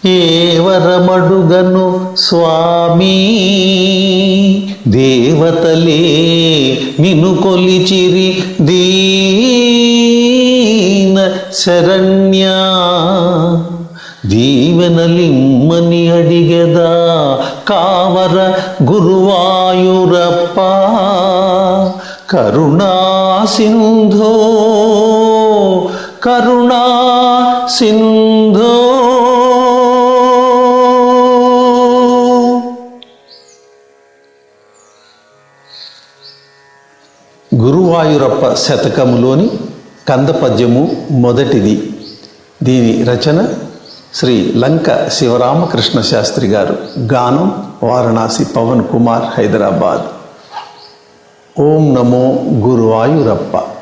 ఏ వరమడుగను స్వామి దేవతలే నిను కొలిచిరి దీన శరణ్యా దీవెనలిమ్మని అడిగెదా కావర గురువాయూరప్ప కరుణా సింధో కరుణా సింధో. గురువాయూరప్ప శతకములోని కందపద్యము మొదటిది. దీని రచన శ్రీ లంక శివరామకృష్ణ శాస్త్రి గారు. గానం వారణాసి పవన్ కుమార్, హైదరాబాద్. ఓం నమో గురువాయూరప్ప.